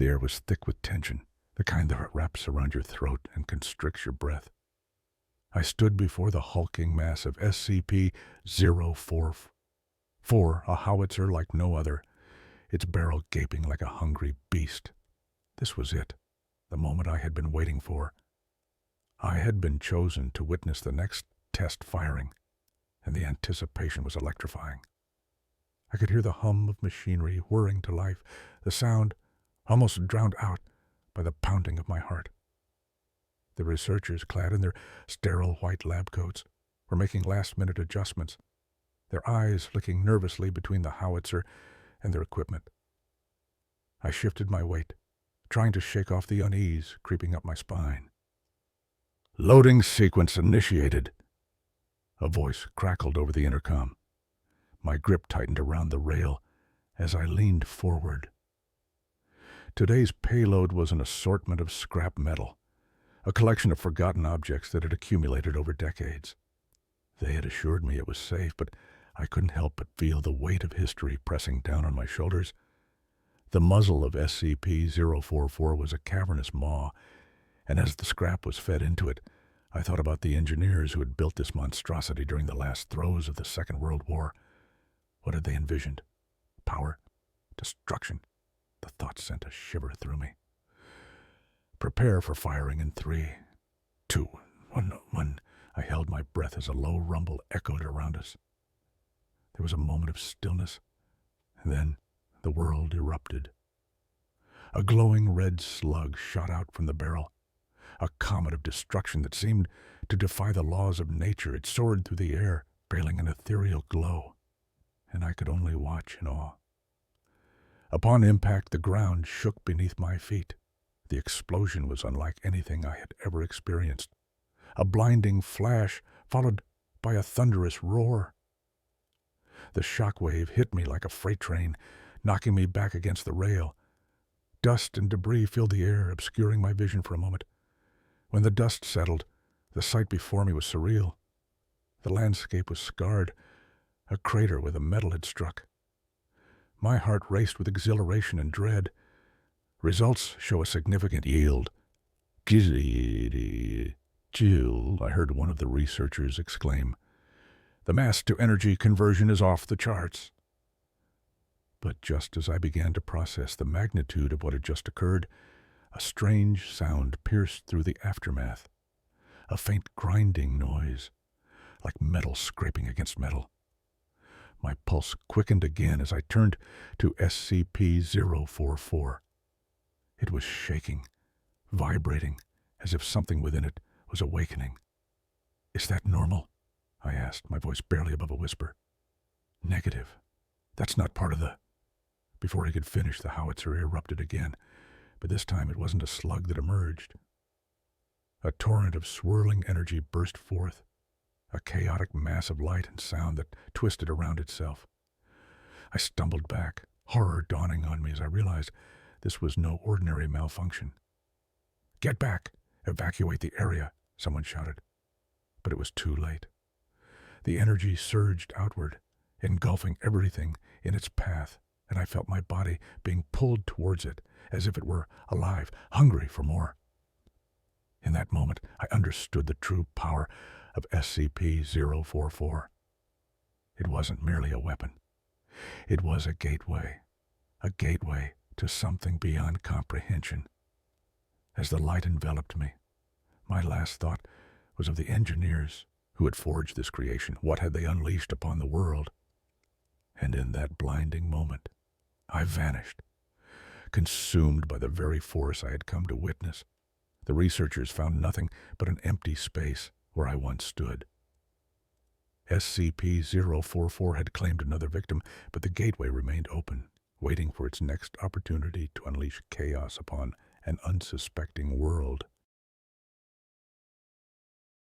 The air was thick with tension, the kind that wraps around your throat and constricts your breath. I stood before the hulking mass of SCP-044, a howitzer like no other, its barrel gaping like a hungry beast. This was it, the moment I had been waiting for. I had been chosen to witness the next test firing, and the anticipation was electrifying. I could hear the hum of machinery whirring to life, the sound almost drowned out by the pounding of my heart. The researchers, clad in their sterile white lab coats, were making last-minute adjustments, their eyes flicking nervously between the howitzer and their equipment. I shifted my weight, trying to shake off the unease creeping up my spine. "Loading sequence initiated," a voice crackled over the intercom. My grip tightened around the rail as I leaned forward. Today's payload was an assortment of scrap metal, a collection of forgotten objects that had accumulated over decades. They had assured me it was safe, but I couldn't help but feel the weight of history pressing down on my shoulders. The muzzle of SCP-044 was a cavernous maw, and as the scrap was fed into it, I thought about the engineers who had built this monstrosity during the last throes of the Second World War. What had they envisioned? Power? Destruction? The thought sent a shiver through me. "Prepare for firing in 3, 2, 1. I held my breath as a low rumble echoed around us. There was a moment of stillness, and then the world erupted. A glowing red slug shot out from the barrel, a comet of destruction that seemed to defy the laws of nature. It soared through the air, trailing an ethereal glow, and I could only watch in awe. Upon impact, the ground shook beneath my feet. The explosion was unlike anything I had ever experienced. A blinding flash followed by a thunderous roar. The shockwave hit me like a freight train, knocking me back against the rail. Dust and debris filled the air, obscuring my vision for a moment. When the dust settled, the sight before me was surreal. The landscape was scarred, a crater where the metal had struck. My heart raced with exhilaration and dread. Results show a significant yield. "Jill," I heard one of the researchers exclaim. "The mass-to-energy conversion is off the charts." But just as I began to process the magnitude of what had just occurred, a strange sound pierced through the aftermath. A faint grinding noise, like metal scraping against metal. My pulse quickened again as I turned to SCP-044. It was shaking, vibrating, as if something within it was awakening. "Is that normal?" I asked, my voice barely above a whisper. "Negative. That's not part of the—" Before he could finish, the howitzer erupted again, but this time it wasn't a slug that emerged. A torrent of swirling energy burst forth, a chaotic mass of light and sound that twisted around itself. I stumbled back, horror dawning on me as I realized this was no ordinary malfunction. "Get back! Evacuate the area!" someone shouted. But it was too late. The energy surged outward, engulfing everything in its path, and I felt my body being pulled towards it as if it were alive, hungry for more. In that moment, I understood the true power of SCP-044. It wasn't merely a weapon. It was a gateway to something beyond comprehension. As the light enveloped me, my last thought was of the engineers who had forged this creation. What had they unleashed upon the world? And in that blinding moment, I vanished, consumed by the very force I had come to witness. The researchers found nothing but an empty space where I once stood. SCP-044 had claimed another victim, but the gateway remained open, waiting for its next opportunity to unleash chaos upon an unsuspecting world.